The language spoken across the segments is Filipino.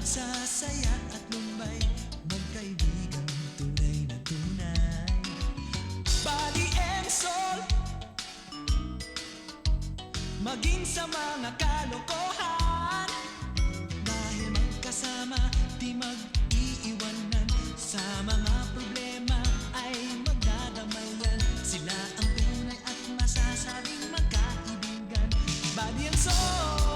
sa saya at lumbay, magkaibigang tunay na tunay. Body and soul, maging sa mga kalokohan, dahil magkasama di mag-iiwanan, sa mga problema ay magdadamayan. Sila ang tunay at masasabing magkaibigan. Body and soul.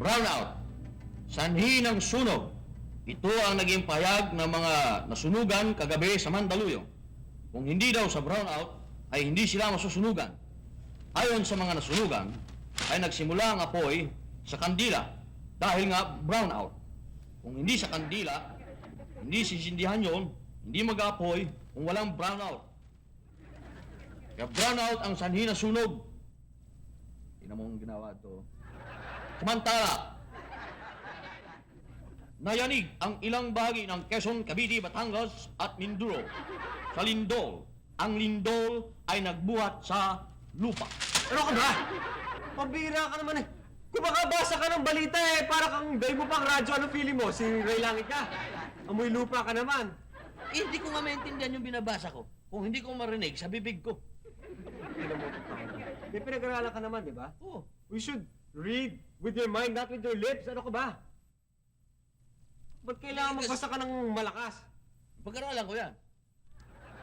Brownout, sanhi ng sunog. Ito ang naging pahayag ng mga nasunugan kagabi sa Mandaluyong. Kung hindi daw sa brownout, ay hindi sila masusunugan. Ayon sa mga nasunugan, ay nagsimula ang apoy sa kandila dahil nga brownout. Kung hindi sa kandila, hindi sisindihan yon, hindi mag-apoy kung walang brownout. Kaya brownout ang sanhi ng sunog. Tingnan mo ang ginawa ito. Samantala, nayanig ang ilang bahagi ng Quezon, Cavite, Batangas at Mindoro sa lindol. Ang lindol ay nagbuhat sa lupa. Ano ka ba? Pabira ka naman eh. Kung makabasa ka ng balita eh, para kang day mo pang radyo, ano feeling mo? Si Ray Langit ka? Amoy lupa ka naman. Eh, hindi ko nga maintindihan yung binabasa ko. Kung hindi ko marinig sa bibig ko. May pinag-aralan ka naman, di ba? Oo. We should read with your mind, not with your lips. Ano ka ba? Ba't kailangan magbasa ka ng malakas? Pag-aralan ko yan.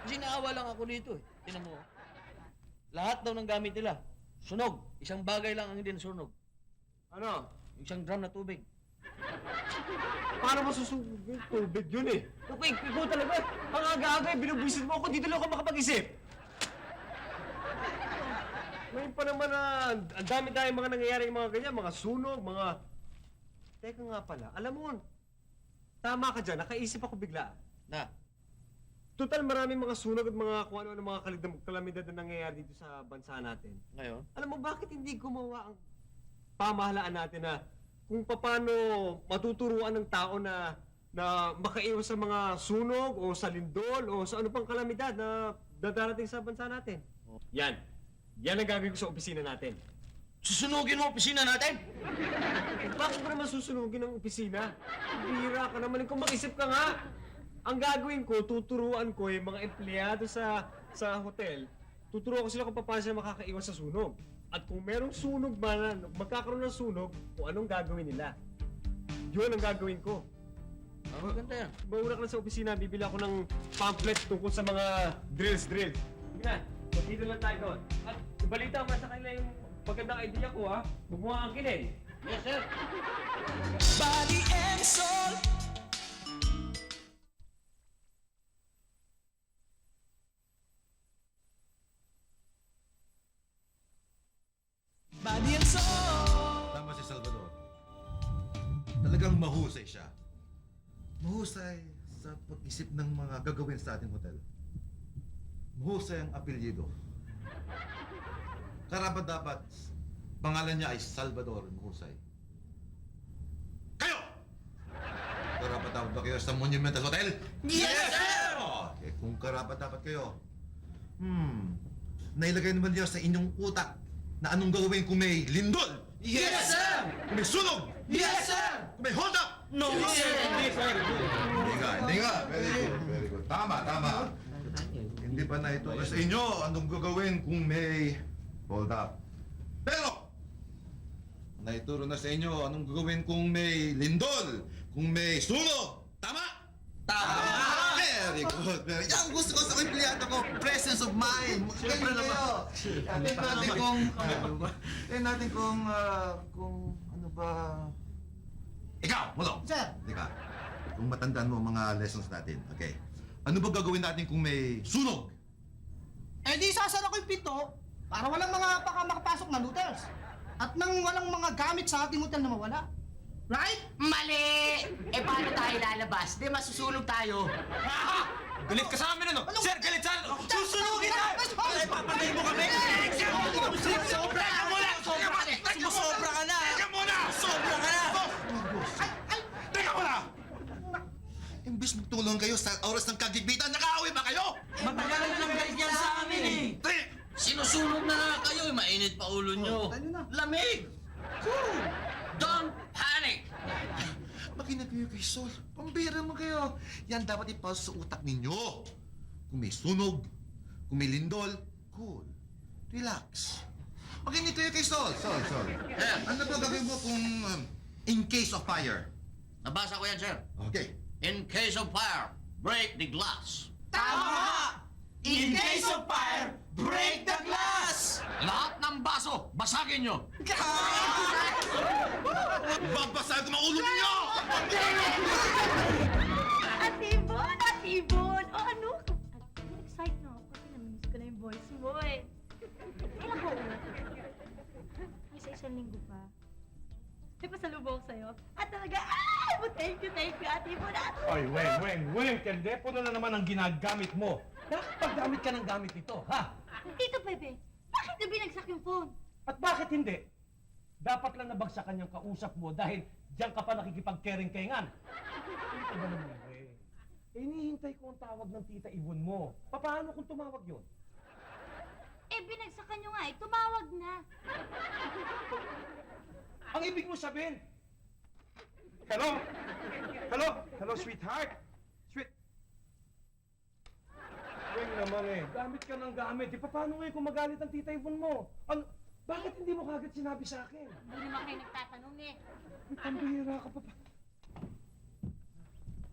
Kasi naawa lang ako dito eh. Tingnan mo. Lahat daw ng gamit nila, sunog. Isang bagay lang ang hindi nasunog. Ano? Isang drum na tubig. Paano masusugin? Tubig yun eh. Okay, ikaw talaga. Ang aga-aga eh, binubwisit mo ako. Dito lang ako makapag-isip. Ngayon pa naman na ang dami-dami mga nangyayari mga ganyan, mga sunog, mga... Teka nga pala, alam mo, tama ka dyan, nakaisip ako bigla. Na, Total maraming mga sunog at mga kung ano mga kalamidad na nangyayari dito sa bansa natin. ngayon, Alam mo, bakit hindi gumawa ang pamahalaan natin na kung paano matuturuan ng tao na makaiwas sa mga sunog o sa lindol o sa ano pang kalamidad na dadarating sa bansa natin? Yan. Yan ang gagawin ko sa opisina natin. susunugin mo ang opisina natin? Bakit ko naman susunugin ang opisina? Bira ka naman. Kung mag-isip ka nga, ang gagawin ko, tuturuan ko yung mga empleyado sa hotel, tuturuan ko sila kung paano sila makakaiwas sa sunog. At kung merong sunog man, magkakaroon ng sunog, kung anong gagawin nila. Yun ang gagawin ko. Ang maganda yan. Mauna ka na sa opisina, bibili ako ng pamphlet tungkol sa mga drills. Sige na, magdito lang tayo doon. At ibalita mo sa kanila yung magandang idea ko ha. Huwag mo angkinin. Yes, sir. Body and soul. Body and soul. Tama si Salvador. Talagang mahusay siya. Mahusay sa pag-isip ng mga gagawin sa ating hotel. Mahusay ang apelyido. Karapat dapat, pangalan niya ay Salvador Mahusay. Kayo! Karapat dapat ba kayo sa Monumental Hotel? Yes, sir! Okay, kung karapat dapat kayo, nailagay naman niyo sa inyong utak na anong gagawin kung may lindol? Yes, sir! Kung may sunog? Yes, sir! Kung may hold up? No, sir! Hindi nga. Very good. Tama. Hindi pa na ito sa inyo anong gagawin kung may hold up. Pero, naituro na sa inyo anong gagawin kung may lindol, kung may sunog. Tama? Tama! Very good. Yan gusto ko sa empleyado ko. Presence of mind. Siyempre naman. Tingnan natin kung ano ba... Ikaw, Mulong. Sir. Teka, kung matandaan mo ang mga lessons natin, okay? Ano ba gagawin natin kung may sunog? Eh di sasara ko yung pinto para walang mga baka makapasok na looters. At nang walang mga gamit sa ating hotel na mawala. Right? Mali! Eh, paano tayo lalabas? Di masusunog tayo. Galit ka sa amin ano? Sir, galit sa amin! Susunugin na! Papatay mo kami! Sobra ka muna! Sobra ka na! Teka muna! Sobra ka na! Teka muna! Imbis magtulong kayo sa oras ng kagipitan, nakaaway ba kayo? Matagal na nang galit yan sa amin eh! Mainit pa ulo nyo. tayo na. Lamig! Cool! Don't panic! Makinig kayo kay Sol. Pambira mo kayo. Yan dapat ipasok sa utak ninyo. Kung may sunog, kung may lindol, cool. Relax. Makinig kayo kay Sol. Sol. Ano ba gagawin mo kung in case of fire? Nabasa ko yan, sir. Okay. In case of fire, break the glass. Tama! In case of fire, break the glass! Lahat ng baso, basagin nyo! Babasag ko mga ulo ninyo! Atibon! Atibon! O ano? Excite na ako kasi namiss ko na yung voice mo eh. Kailan ko ulit? Ay, sa isang linggo pa. May pasalubong sa'yo. At talaga, thank you, Atibon! Oy, Weng, telepono na naman ang ginagamit mo. Nakakapaggamit ka ng gamit ito, ha? Tito Pepe, bakit na binagsak yung phone? At bakit hindi? Dapat lang nabagsakan yung kausap mo dahil diyan ka pa nakikipag-kering-kengan. Ano ba naman, Weng? Hinihintay ko ang tawag ng Tita Ibon mo. Paano kung tumawag yun? Eh, binagsakan nyo nga eh. Tumawag na. Ang ibig mo sabihin, hello? Hello, sweetheart? Weng naman eh, gamit ka ng gamit. Paano ngayon kung magalit ang Tita Ibon mo? Ano? Bakit hindi mo kagad sinabi sa akin? Hindi naman kayo nagtatanong eh. Pambihira ka pa.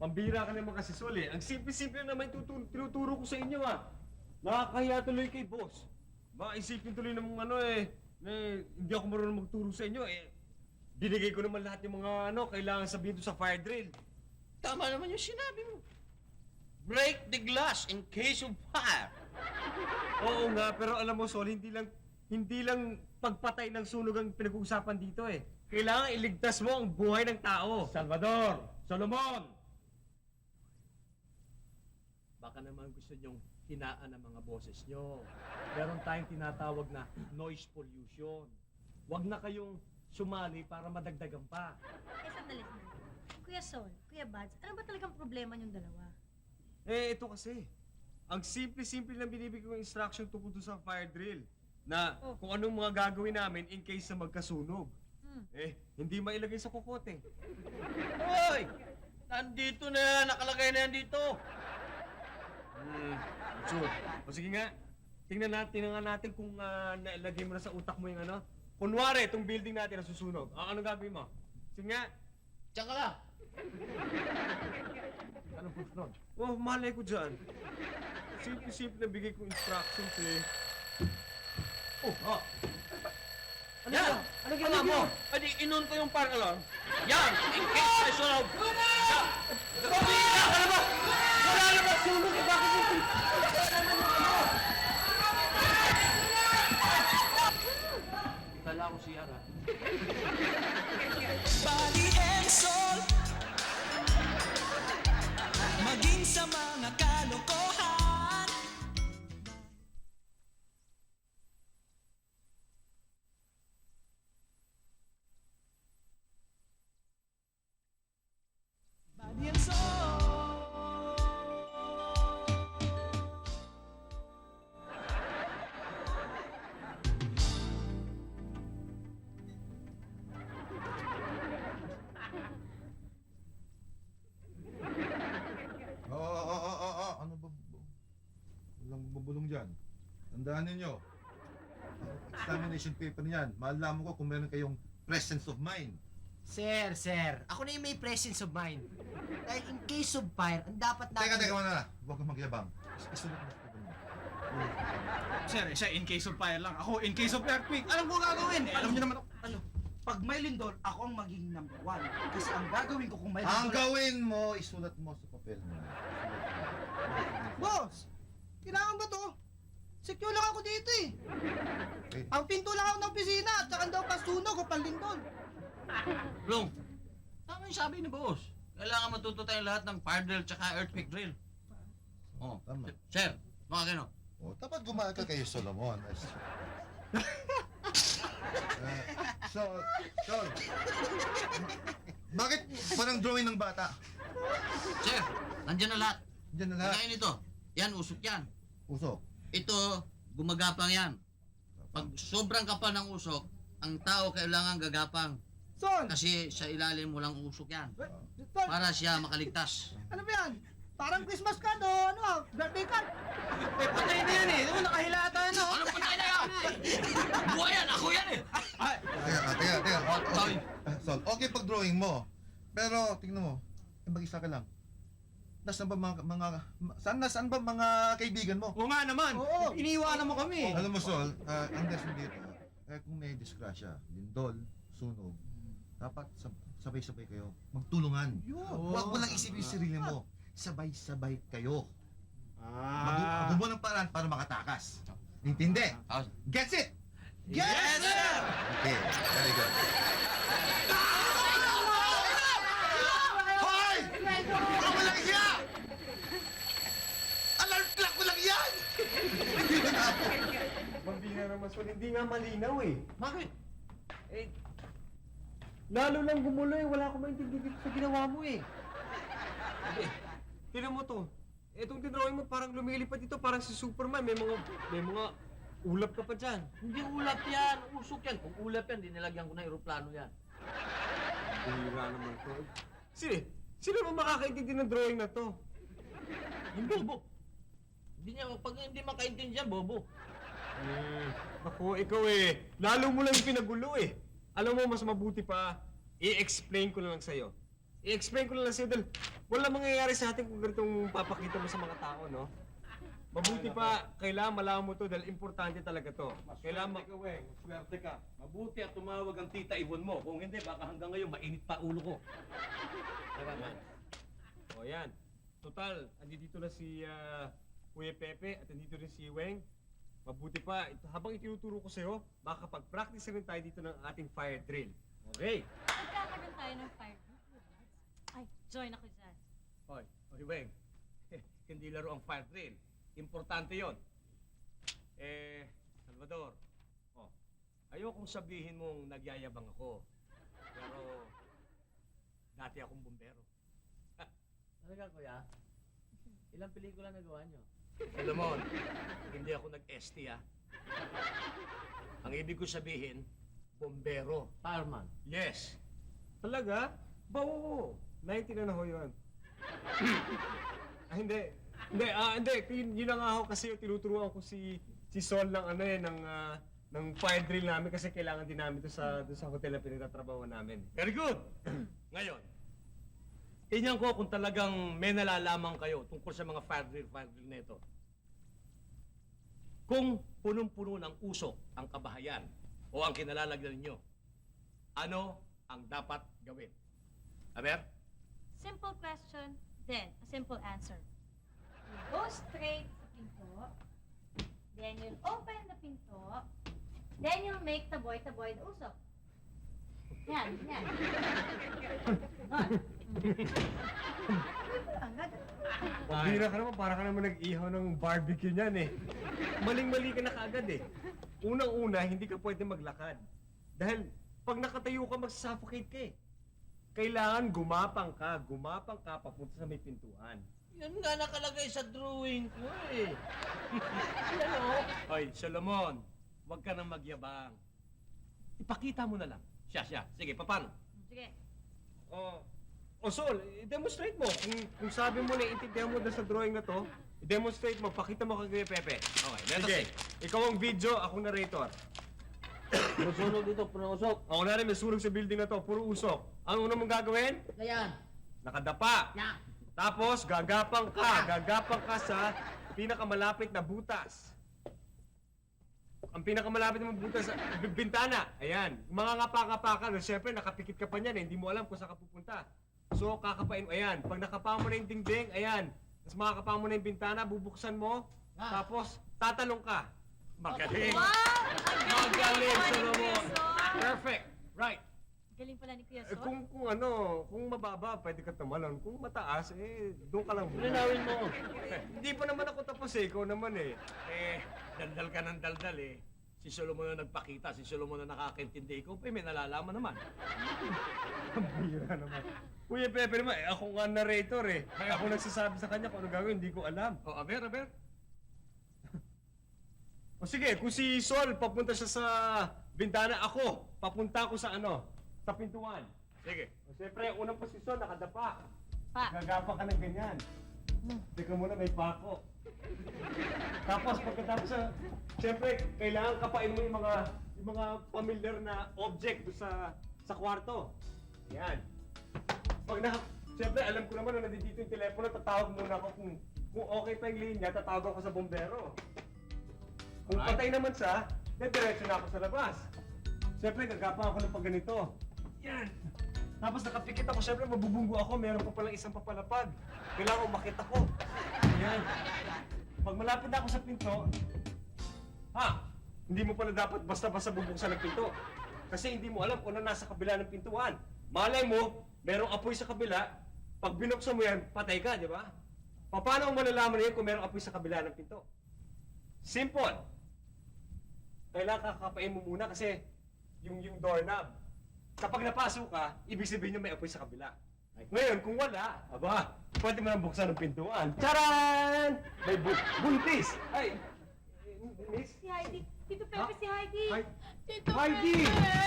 Pambira ka naman kasi, Sol eh. Ang simple-simple naman tinuturo ko sa inyo ah. Nakakahiya tuloy kay boss. Baka isipin tuloy ng ano eh, hindi ako marunong magturo sa inyo eh. Binigay ko naman lahat yung mga kailangan sabihin doon sa fire drill. Tama naman yung sinabi mo. Break the glass in case of fire. Oo nga, pero alam mo, Sol, hindi lang pagpatay ng sunog ang pinag-uusapan dito eh. Kailangan iligtas mo ang buhay ng tao. Salvador! Solomon! Baka naman gusto nyong hinaan ang mga boses nyo. Meron tayong tinatawag na noise pollution. Huwag na kayong sumali para madagdagan pa. Eh, sandali. Kuya Sol, Kuya Bads, ano ba talagang problema niyong dalawa? Eh, ito kasi. Ang simple-simple lang binibigay kong instruction tungkol doon sa fire drill. Na kung anong mga gagawin namin in case na magkasunog. Eh, hindi mailagay sa kokote. Hoy! Nandito na yan, nakalagay na yan dito. So, o sige nga. Tingnan nga natin kung nailagay mo na sa utak mo yung ano. Kunwari, itong building natin na susunog. Ano gagawin mo? Sige nga. Diyan ka lang. Anong proof nun? Oh, malay ko dyan. Simple-simple na bigay kong instructions eh. Yan! Ano ginawa mo? Adi, inun ko yung fire alarm. Yan! In case may sunog. Yan! Pabila ka na ba? Wala na ba sunog? Eh, bakit yung... Kala ko siya na. Body and soul. Maging sa mga kalokohan. Body and soul. Oo. Ano ba? Walang bubulong dyan. Tandaan ninyo. Examination paper niyan. Malalaman ko kung meron kayong presence of mind. Sir, ako na yung may presence of mind. Dahil in case of fire, ang dapat natin... Teka muna na. Huwag kang magyabang. Isulat mo sa paper mo. Sir, siya in case of fire lang. Ako in case of earthquake. Alam ko gagawin eh. Alam niyo naman ako. Ano? Pag may lindol, ako ang magiging number 1. Kasi ang gagawin ko kung may Ang lindol... gawin mo, isulat mo sa papel mo. Boss! Kailangan ba to? Secure lang ako dito eh. Okay. Ang pinto lang ako ng opisina at saka daw pasunog o panlindol. Long, tama yung sabi ni boss. Kailangan matuto tayong lahat ng fire drill tsaka earthquake drill. Oh, Tama. Sir, mga gano. Oh, dapat gumagal kayo, Solomon. Sol, bakit parang drawing ng bata? Sir, nandiyan na lahat. Diyan na lahat. Kakain ito. Yan, usok yan. Usok. Ito, gumagapang yan. Pag sobrang kapal ng usok, ang tao kailangan gagapang. Sol! Kasi sa ilalim mo lang usok yan. Tol, Para siya makaligtas. ano ba yan? Parang Christmas card o ano, birthday card. Eh, patay na yan eh. Ano, nakahilata na, oh. Ano patay na yan? Buhay yan! Ako yan eh! Teka. Sol, okay pag drawing mo. Pero, tingnan mo, mag-isa ka lang. Nasaan ba saan ba mga kaibigan mo? Oo nga naman. Oo. Iniiwanan mo kami. Alam mo, Sol, ang lesson dito, kung may disgrasya, lindol, sunog, dapat sabay-sabay kayo. Magtulungan. Huwag mo lang isipin yung sarili mo. Sabay-sabay kayo. Gumawa ng paraan para makatakas. Intindi? Gets it? Yes, sir! Okay, very good. Hoy! Baka walang iya! Alarm clock ko lang yan! Mambina naman, Sol. Hindi nga malinaw eh. Bakit? Eh, lalo lang gumulo eh. Wala akong maintindihan dito sa ginawa mo eh. Tignan mo to. Itong tinrawing mo parang lumilipad dito, parang si Superman. May mga ulap ka pa dyan. Hindi ulap yan. Usok yan. Kung ulap yan, dinilagyan ko ng aeroplano yan. Bihira naman to. Sino naman makakaintindi ng drawing na to? Yung bobo. Hindi niya, pag hindi makaintindihan, bobo. Ako, ikaw eh. Lalo mo lang pinagulo eh. Alam mo, mas mabuti pa, i-explain ko na lang sa'yo. I-explain ko na lang sa'yo dahil wala mangyayari sa atin kung ganitong papakita mo sa mga tao, no? Mabuti pa, kailangan malaman mo to dahil importante talaga to. Kailangan Swerte ka, Weng. Swerte ka. Mabuti at tumawag ang tita Ivon mo. Kung hindi, baka hanggang ngayon mainit pa ulo ko. O yan. Total, andito na si Kuya Pepe at andito rin si Weng. Mabuti pa, habang itinuturo ko sa'yo, makakapag-practice rin tayo dito ng ating fire drill. Okay? Magkakaroon tayo ng fire group. Ay, join ako dyan. Hoy, Weng. Hindi laro ang fire drill. Importante yon. Salvador. Ayokong sabihin mong nagyayabang ako. Pero, dati akong bumbero. Talaga, kuya? Ilang pelikula nagawa niyo? Solomon, hindi ako nag-ST ah. Ang ibig ko sabihin, bombero. Fireman. Yes. Talaga? Oo. 19 na ho yun. Hindi. Yun na nga ako kasi tinuturuan ko si Sol ng ng fire drill namin kasi kailangan din namin ito sa hotel na pinagtatrabaho namin. Very good. Ngayon, tingnan ko kung talagang may nalalaman kayo tungkol sa mga fire drill na ito. Kung punong-puno ng usok ang kabahayan o ang kinalalagyan ninyo, ano ang dapat gawin? Aber? Simple question, then a simple answer. You go straight sa pinto, then you'll open the pinto, then you'll make taboy-taboy the usok. Yan. Pabira ka naman, para ka naman nag-ihaw ng barbecue niyan eh. Maling-mali ka na kaagad eh. Unang-una, hindi ka pwede maglakad. Dahil pag nakatayo ka, mag-suffocate ka eh. Kailangan gumapang ka papunta sa may pintuan. Yan nga nakalagay sa drawing ko eh. Hoy, Solomon, huwag ka nang magyabang. Ipakita mo na lang. Siya. Sige, paano? Sige. Sol, i-demonstrate mo. Kung sabi mo na intindihan mo na sa drawing na to, i-demonstrate mo, pakita mo kay Kuya Pepe. Okay, let us Sige, see. ikaw ang video, ako narrator. Susunog dito, puno usok. Ako na rin, may sunog sa building na to, puro usok. Ang una mong gagawin? Ayan. Nakadapa. Yan. Tapos, gagapang ka sa pinakamalapit na butas. Ang pinakamalapit na butas sa bintana. Ayan. Mga ngapa-ngapa ka, no? Siyempre, nakapikit ka pa niyan, eh. Hindi mo alam kung saan ka pupunta. So, kakapain mo. Ayan. Pag nakapa mo na yung dingding, ayan. Tapos makakapa mo na yung bintana, bubuksan mo. Tapos, tatalong ka. Magaling. Wow! Ang Magaling, galing Solomon. ni Kuya Sol. Perfect. Right. Galing pala ni Kuya Eh, Sol. kung mababa, pwede ka tumalon. Kung mataas, doon ka lang muna. Linawin mo. Hindi pa naman ako tapos eh. Ikaw naman eh. Daldal ka ng daldal eh. Si Solomon na nagpakita, si Solomon na nakakaintindi. Ikaw pa may nalalaman naman. Ang bira naman. Kuya Pepe naman, ako nga narrator eh. Ako nagsasabi sa kanya kung ano gagawin, hindi ko alam. Aber. O sige, kung si Sol papunta siya sa bintana, ako, papunta ako sa sa pintuan. Sige. O siyempre, unang posisyon, nakadapa. Pa. Gagapa ka ng ganyan. Teka muna, may pako. Tapos pagkatapos siyempre, kailangan kapain mo yung mga familiar na object doon sa kwarto. Yan. Siyempre, alam ko naman na nandito yung telepono, tatawag muna ako kung okay pa yung linya, tatawag ako sa bombero. Kung patay naman siya, diretso na ako sa labas. Siyempre, gagapa ako ng pagganito. Yan. Tapos nakapikit ako, siyempre mabubunggo ako, meron pa palang isang papalapag. Kailangan umakit ako. Yan. Pag malapit na ako sa pinto, hindi mo pala dapat basta-basta bubuksan ng pinto. Kasi hindi mo alam kung ano nasa kabila ng pintuan. Malay mo, merong apoy sa kabila, pag binuksan mo yan, patay ka, di ba? Paano mo malalaman yan kung merong apoy sa kabila ng pinto? Simple. Kailangan kakapain mo muna kasi yung doorknob. Kapag napasok ka, ibig sabihin nyo may apoy sa kabila. Ngayon, kung wala, pwede mo nang buksan ng pintuan. Charan! May buntis! Ay! Miss? Si Heidi. Tito Pepe, si Heidi. Tito Heidi! Pepe!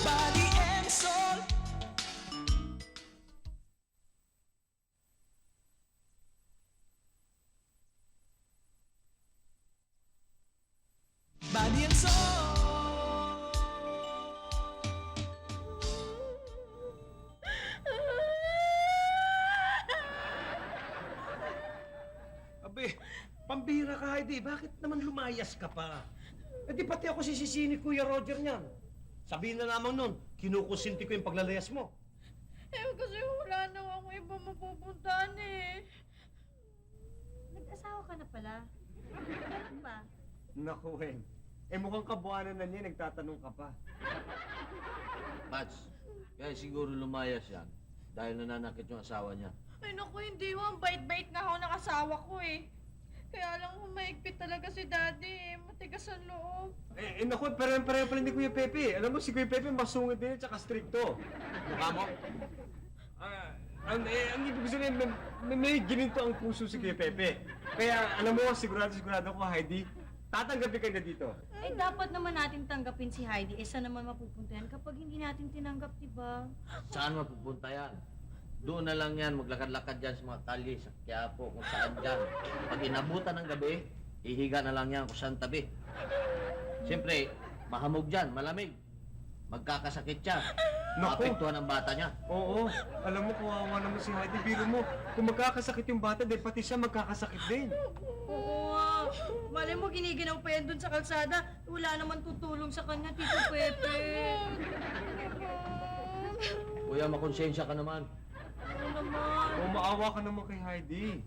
Body and soul. Body and soul. Abe, pambira ka, Heidi. Bakit naman lumayas ka pa? Eh di pati ako sisisi ni Kuya Roger niyan. Sabihin na lamang nun, kinukusinti ko yung paglalayas mo. Kasi wala na ako iba mapupuntahan eh. Nag-asawa ka na pala. Ano ba? Naku, Wen. Mukhang kabuhanan na niya, nagtatanong ka pa. Mats, kaya siguro lumayas yan. Dahil nananakit yung asawa niya. Ay naku, hindi mo. Ang bait-bait nga ako ng asawa ko eh. Kaya lang humaigpit talaga si Daddy eh. Matigas ang loob. Naku, pareho pala ni Kuya Pepe. Alam mo, si Kuya Pepe masungit din at saka stricto. Mukha mo? Ang ibig ko sabihin, may gininto ang puso si Kuya Pepe. Kaya, alam mo, sigurado ko, Heidi, tatanggapin ka na dito. Ay, dapat naman natin tanggapin si Heidi. Saan naman mapupunta yan kapag hindi natin tinanggap, diba? Saan mapupunta yan? Doon na lang yan, maglakad-lakad dyan sa mga kalye, sa Quiapo, kung saan dyan. Pag inabutan ng gabi, ihiga na lang yan kung saan tabi. Siyempre, mahamog dyan, malamig. Magkakasakit siya. Naku. Maapektuhan ang bata niya. Oo, alam mo, kawawa naman si Heidi. Biro mo, kung magkakasakit yung bata, pati siya magkakasakit din. Oo nga. Malay mo, giniginaw pa yan dun sa kalsada. Wala naman tutulong sa kanya, Tito Pepe. Kuya, makonsensya ka naman. Oo naman. O, maawa ka naman kay Heidi.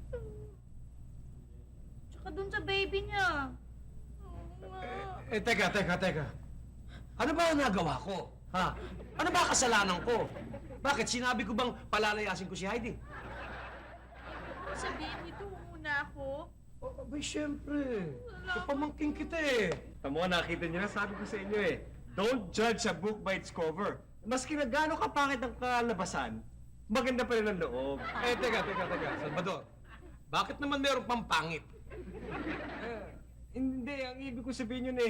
Tsaka dun sa baby niya. Teka. Ano ba ang nagawa ko? Ha? Ano ba kasalanan ko? Bakit? Sinabi ko bang palalayasin ko si Heidi? Sabihin nito muna ako. Abay, siyempre. Pamangking kita eh. Tamo, nakita niyo na, sabi ko sa inyo don't judge a book by its cover. Maski na gaano kapangit ang kalabasan, maganda pa rin ang loob. Teka. Salvador, bakit naman meron pang pangit? Hindi, ang ibig ko sabihin yun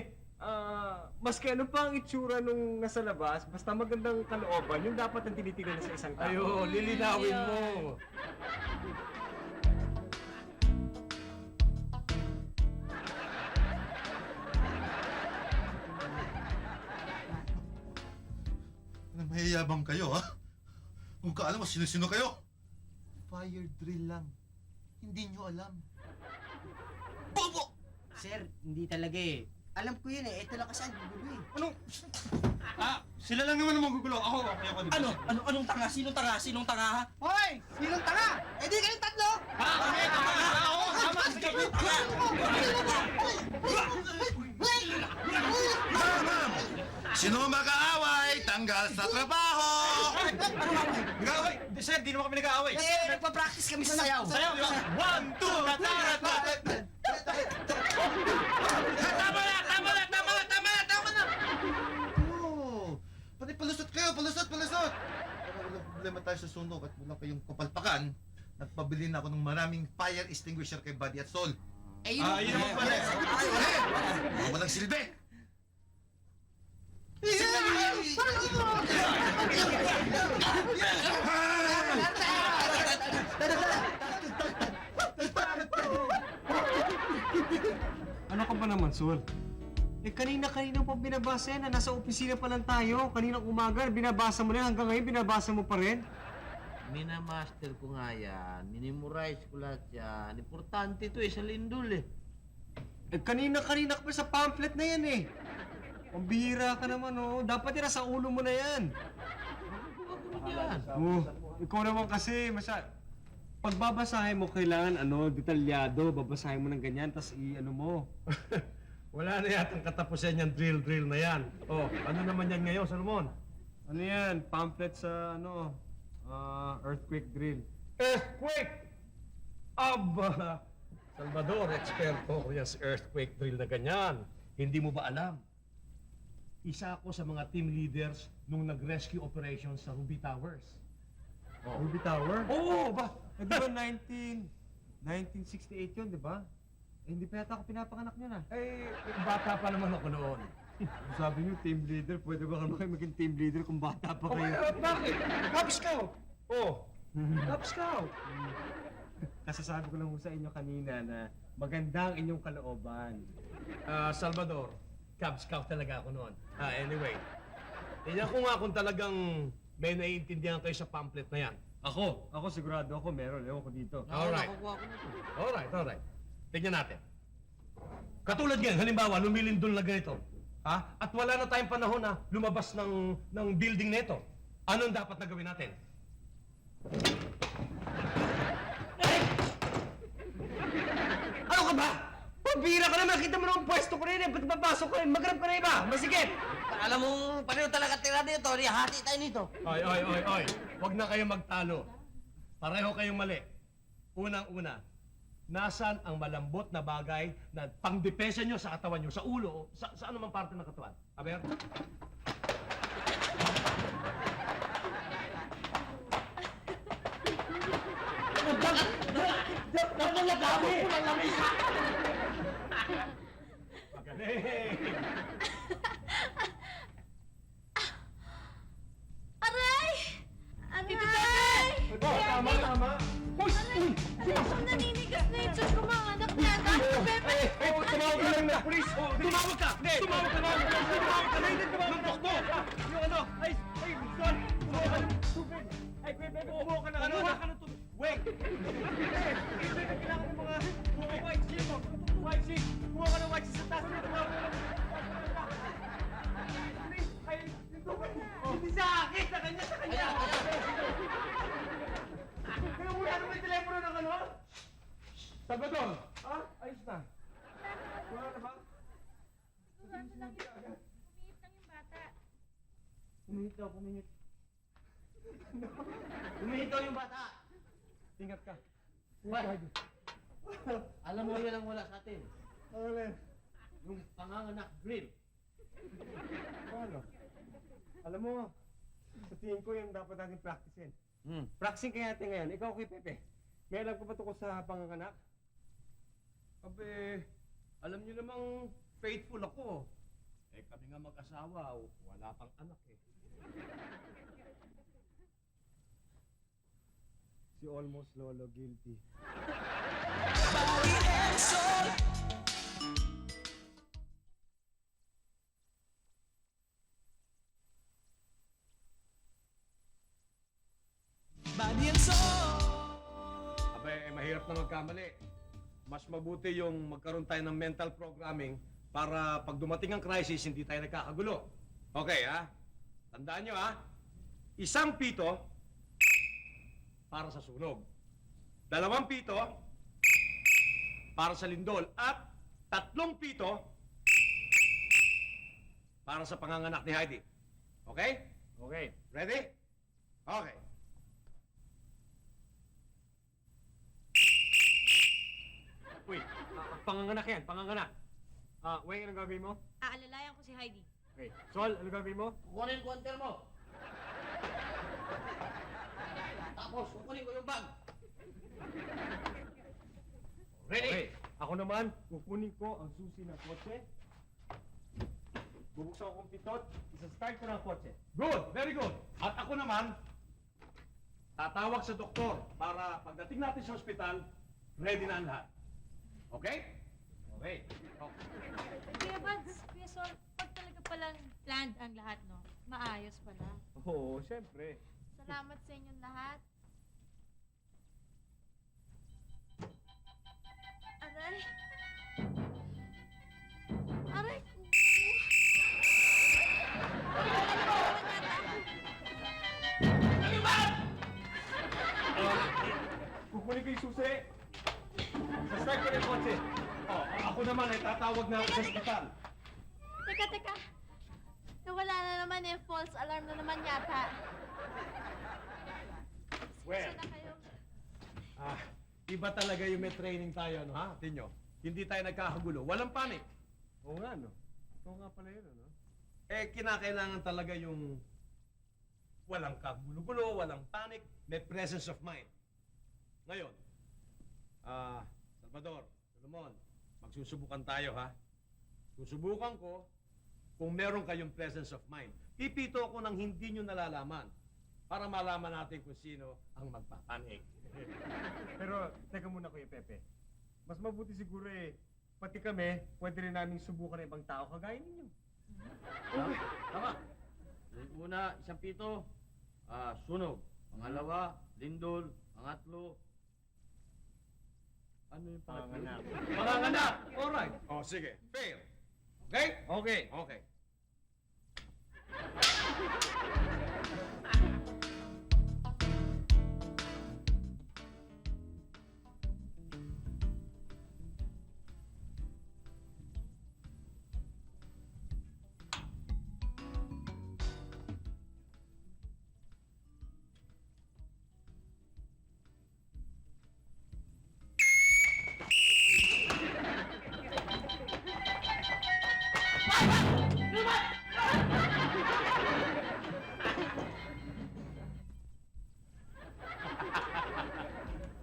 maski ano pa ang itsura nung nasa labas, basta magandang kalooban, yung dapat ang tinitingnan sa isang tao. Ayun, lilinawin mo. Mahiyabang kayo, ha? Kung kaalam mo, sino-sino kayo? Fire drill lang. Hindi nyo alam. Bobo! Sir, hindi talaga eh. Alam ko yun eh. Ito lang kasi ang gugulo eh. Anong... sila lang naman ang magugulo. Ako, okay ako. Diba? Anong tanga? Sinong tanga ha? Hoy! Sinong tanga? Eh di kayong tatlo! Okay, tama na. Oo, tama. Sige. Ma'am! Sino mag-aaway? Tanggal sa trabaho! Nag-aaway. Sir, di naman kami nag-aaway. Eh, nagpa-practice kami sa sayaw. Sayaw, di ba? 1, 2, tatarata! Tama na! Oo! Pati palusot kayo! Palusot! Walang problema tayo sa sunog at wala kayong kapalpakan. Nagpabili na ako ng maraming fire extinguisher kay Buddy at Sol. Yun naman pala. Ay, wala! Mga walang silbi! Ano ka ba naman, Sol? Kanina pa binabasa yan, nasa opisina pa lang tayo. Kaninang umaga, binabasa mo na yan. Hanggang ngayon, binabasa mo pa rin. Minamaster ko nga yan. Minimorize ko lahat yan. Importante ito sa lindol eh. Kanina ka pa sa pamphlet na yan eh. Pambihira ka naman, oh. Dapat yan, nasa ulo mo na yan. Yan. Ikaw naman kasi, pagbabasahin mo, kailangan, detalyado. Babasahin mo ng ganyan, tas i-ano mo. Wala na yatang katapusan yung drill na yan. Oh, ano naman yan ngayon, Salmon? Ano yan? Pamphlet sa, earthquake drill. Earthquake! Aba! Salvador, eksperto ko yan sa earthquake drill na ganyan. Hindi mo ba alam? Isa ako sa mga team leaders nung nag-rescue operation sa Ruby Towers. Ruby Tower? Oo, ba? Di ba 1968 yun, di ba? Hindi pa yata ako pinapanganak niya na. Bata pa naman ako noon. Sabi niyo, team leader, pwede ba kayo maging team leader kung bata pa kayo? Bakit? Cub Scout! Oh, Cub Scout! Kasasabi ko lang ho sa inyo kanina na maganda ang inyong kalooban. Salvador, Cub Scout talaga ako noon. Anyway, tingnan ko nga kung talagang may naiintindihan kayo sa pamphlet na yan. Ako sigurado ako meron. Ewan ko dito. Alright. Nakukuha ko na ito. Alright. Tignan natin. Katulad yan, halimbawa, lumilindol na ganito. Ha? At wala na tayong panahon na lumabas ng building na ito. Anong dapat na gawin natin? Ano ka ba? Pabira ka naman! Kita mo naman pwesto ko rin eh! Ba't papasok ka rin? Maghanap ka na iba! Masigit! Alam mo, pareho talaga tira dito. Hati tayo nito. Oy. Huwag na kayong magtalo. Pareho kayong mali. Unang-una, nasan ang malambot na bagay na pangdepensa nyo sa katawan nyo, sa ulo, sa anumang parte ng katawan? Aber? Magaling! Aray! Aray! Tama! Uy! Naninigas na yung Diyos ko, mga anak na. Pepe! Tumawag ka lang na police! Tumawag ka! Tumawag ka! Ng doktor! Yung ano? Ay, Son! Kumuha ka ng tubig! Ay, Pepe, kumuha ka ng tubig! Wait! Kailangan ng mga white sheet! White sheet! Kumuha ka ng white sheet sa taas! Tumawag ka ng ay, yung tubig! Hindi sa akin! Sa kanya! Kaya muna naman yung telepono ng ano? Salvador! Ha? Ayos na. Wala na ba? Sigurado lang yun. Umiit lang yung bata. Pumihit daw, pumihit. Umihit daw yung bata. Ingat ka. What? Alam mo yun ang wala sa atin. Ano? Yung panganganak drill. Ano? Alam mo, sa tingin ko yung dapat natin practicein. Hmm. Practicing kaya natin ngayon. Ikaw kay Pepe. May alam ko ba tungkol sa panganganak? Abe, alam niyo namang faithful ako. Kami nga mag-asawa, wala pang anak eh. Si Almost Lolo guilty. Body and soul. Body and soul. Mahirap na magkamali. Mas mabuti yung magkaroon tayo ng mental programming para pag dumating ang crisis, hindi tayo nagkakagulo. Okay, ha? Tandaan nyo, ha? Isang pito para sa sunog. 2 pito para sa lindol. At 3 pito para sa panganganak ni Heidi. Okay? Okay. Ready? Okay. Uy, panganganak yan, panganganak. Weng, anong gagawin mo? Aalalayan ko si Heidi. Okay. Sol, anong gagawin mo? Kukunin ko ang termo. Tapos, kukunin ko yung bag. Ready? Okay. Ako naman, kukunin ko ang susi ng kotse. Bubuksan ko ang pitot, isa-start ko ng kotse. Good, very good. At ako naman, tatawag sa doktor para pagdating natin sa ospital, ready na ang lahat. Okay? Okay. Kuya Buds, Kuya Sol, pag talaga palang planned ang lahat, no? Maayos pala. Oo, syempre. Salamat sa inyong lahat. Aray. Aray ko. Kukunin ko yung susi. Isa-start ko ng kotse. Oh, ako naman ay tatawag na ako sa ospital. Teka. Nawala na naman eh. False alarm na naman yata. Well. Pasensya na kayo. Iba talaga yung may training tayo, no, ha? Tinyo, hindi tayo nagkakagulo. Walang panic. Oo nga, no? Ito nga pala yun, no? Eh, kinakailangan talaga yung walang kagulo-gulo, walang panic, may presence of mind. Ngayon, Salvador, Solomon, magsusubukan tayo, ha? Susubukan ko kung meron kayong presence of mind. Pipito ako ng hindi nyo nalalaman para malaman natin kung sino ang magpapanik. Pero, teka muna, Kuya Pepe. Mas mabuti siguro pati kami, pwede rin namin subukan ng ibang tao kagaya ninyo. Tama. Yung una, isang pito, sunog. Pangalawa, lindol. Pangatlo, ano yung pangatlo? Panganganak! Alright. Oh, sige. Fair. Okay? Okay. Okay.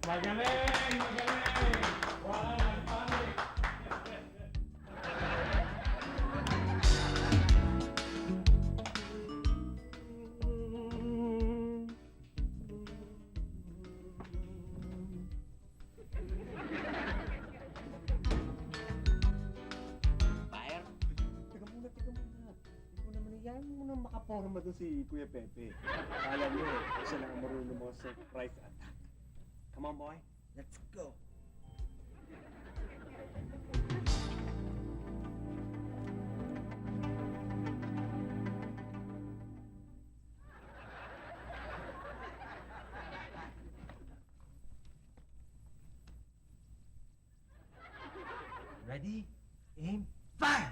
Magaling! Magaling! Wala nang panic! Fire? Teka muna. Ikaw naman, yan mo nang makaporma doon si Kuya Pepe. Kala niyo siya lang ang marunong mga surprise attack. Come on, boy. Let's go. Ready? Aim, fire!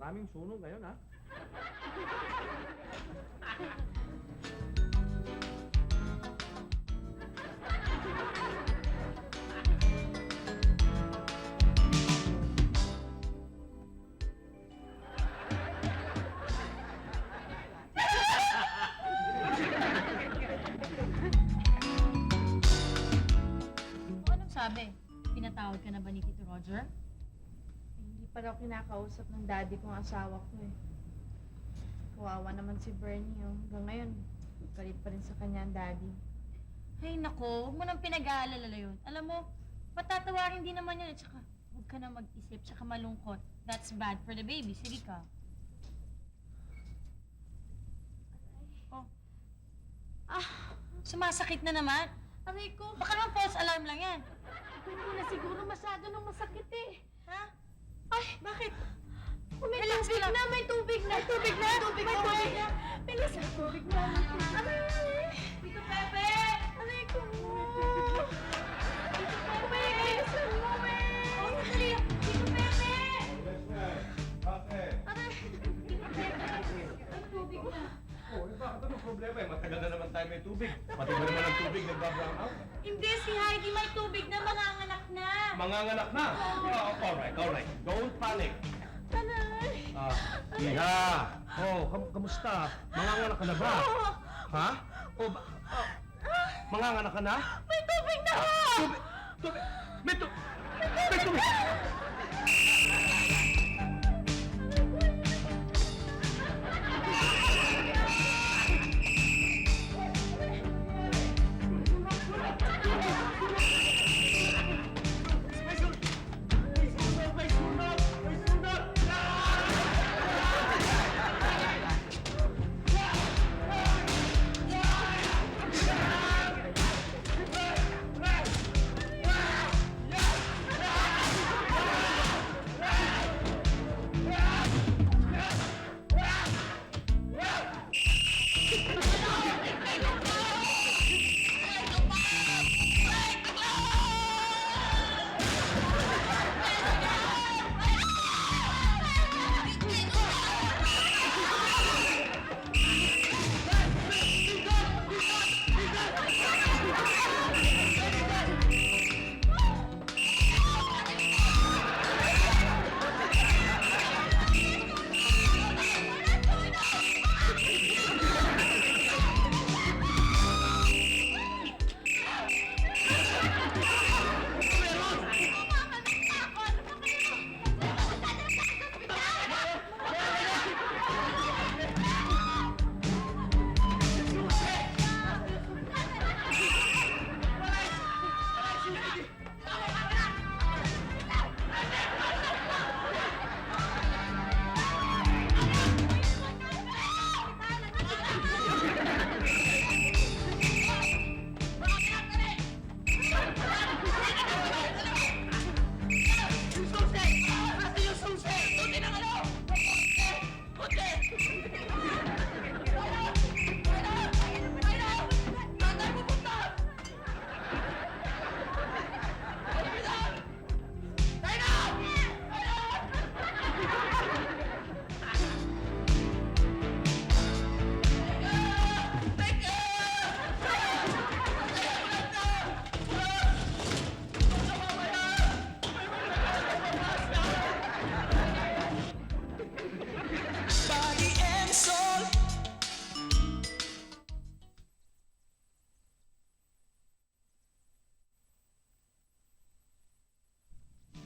Maraming sunog ngayon, ha? Anong sabi? Pinatawad ka na ba ni Tito Roger? Hindi pa daw kinakausap ng daddy kong asawa ko eh. Kawawa naman si Bernie oh. Hanggang ngayon, galit pa rin sa kanya ang daddy. Ay nako, huwag mo nang pinag-aalala yun. Alam mo, patatawarin din naman yun at saka huwag ka na mag-isip tsaka malungkot. That's bad for the baby. Sige ka. Oh. Sumasakit na naman. Aray ko. Baka naman false alarm lang yan. Hindi na siguro masyado nung masakit eh. Ha? Ay, bakit? Oh, may Relax tubig ka lang. na, may tubig na. May tubig na. May tubig na. Bilis, may tubig na. Aray! Tito Pepe! Aray ko. Tito Pepe! Bilisan mo, eh! Oh, sandali. Tito Pepe! Aray! Tito Pepe! May tubig na. Oh, bakit anong problema eh? Matagal na naman tayo may tubig. Pati ba naman ang tubig nagbabrown out? Hindi, si Heidi may tubig na, manganganak na. Manganganak na! Alright. Don't panic. Aray! Iha! Oh, kamusta? Manganganak ka na ba? Ha? Oh, manganganak ka na? May tubig na! Tubig! May tubig! Body and soul.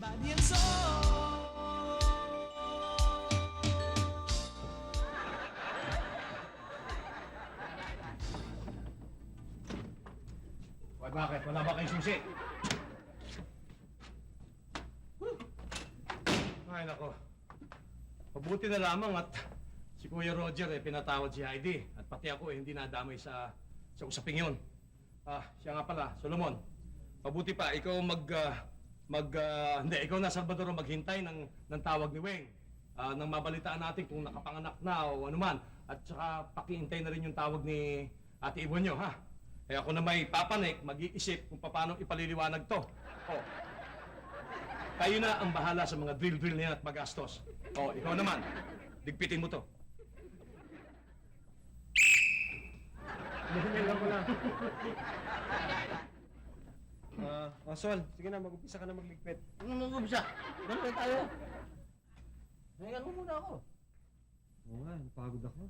Body and soul. Bakit? Wala ba kayong susi? Ay, nako. Mabuti na lamang at si Kuya Roger pinatawad si Heidi at pati ako hindi nadamay sa usaping yun. Siya nga pala, Solomon. Mabuti pa, ikaw ikaw na, Salvador, maghintay ng tawag ni Weng. Nang mabalitaan natin kung nakapanganak na o anuman. At saka pakiintay na rin yung tawag ni Ate Ibon nyo, ha? Eh ako na may papanik, mag-iisip kung paano ipaliliwanag to. Oh. Kayo na ang bahala sa mga drill-drill niyan at magastos. Oh, ikaw naman, ligpitin mo to. Lang ko lang. Sol, sige na, mag-umpisa ka na magligpit. Ano mag-umpisa? Ganun na tayo. Ngayon mo muna ako. Oo nga, napagod ako.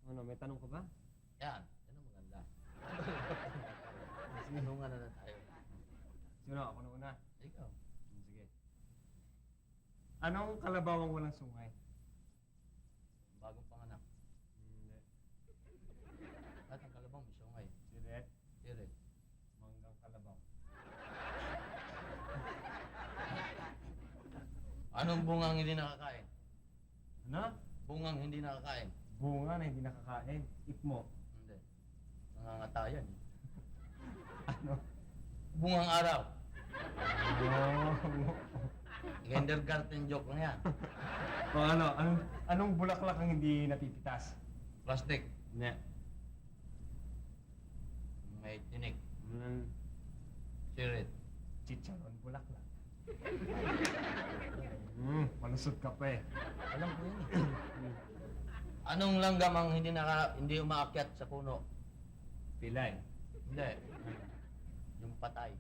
Ano, may tanong ka ba? Yan ang maganda. Sinungan na tayo. Sino, ako na una. Ikaw. Sige. Anong kalabawang walang sungay? Bagong panganak. Hindi. At ang kalabang may sungay. Siret, Dire. manggang kalabaw. Anong bungang hindi nakakain? Ano? Bungang hindi nakakain? Bunga na hindi nakakain. Tip mo. Hindi. Nangangatayan. Ano? Bungang araw. Oh. Kindergarten joke lang yan. O ano? Anong bulaklak ang hindi natipitas? Plastic. Hindi. May tinik. Mm, Sirit. chicharon bulaklak. Malusot ka pa eh. Alam ko yun eh. Anong langgam ang hindi umaakyat sa puno? Pilay. Hindi. Yung patay.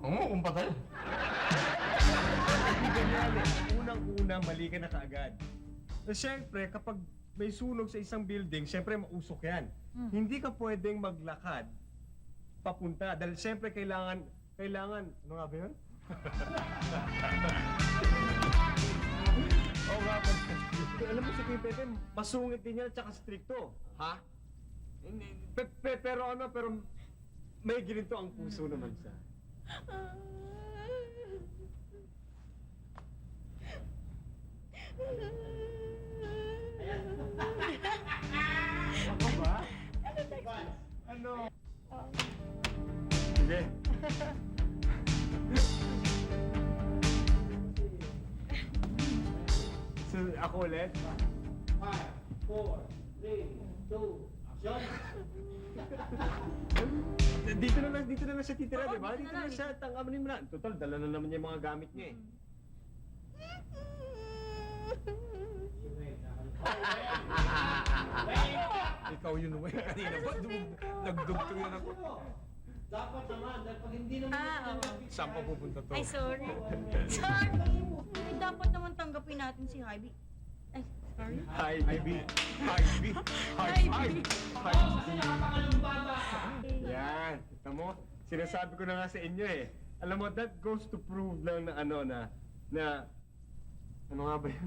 Oo, kung patay. Hindi ganyan eh. Unang-una, mali ka na kaagad. So, siyempre, kapag may sunog sa isang building, siyempre mausok yan. Hindi ka pwedeng maglakad papunta. Dahil siyempre kailangan, ano nga ba yun? Oo nga ba? Alam mo si Kuya Pepe, masungit din yan at saka stricto. Ha? Pero may ginito ang puso naman siya. Ako ba? Ano? Sige. So, ako ulit? 5, 4, 3, 2, action! Dito na lang siya titira, Oo, di ba? dito Dito na na lang. siya, tangamin mo na. Total, dala na naman niya yung mga gamit niya eh. Ikaw yun, Wen. Kanina ba? Nagdugtong yun ako. Dapat naman, dahil pag hindi naman Oo. Saan pa pupunta to? Ay, sorry. Sorry. Ay, dapat naman tanggapin natin si Hybe. Ay, sorry. Ivy. Yan. Kita mo? Sinasabi ko na nga sa inyo eh. Alam mo, that goes to prove lang na ano na ano nga ba yun?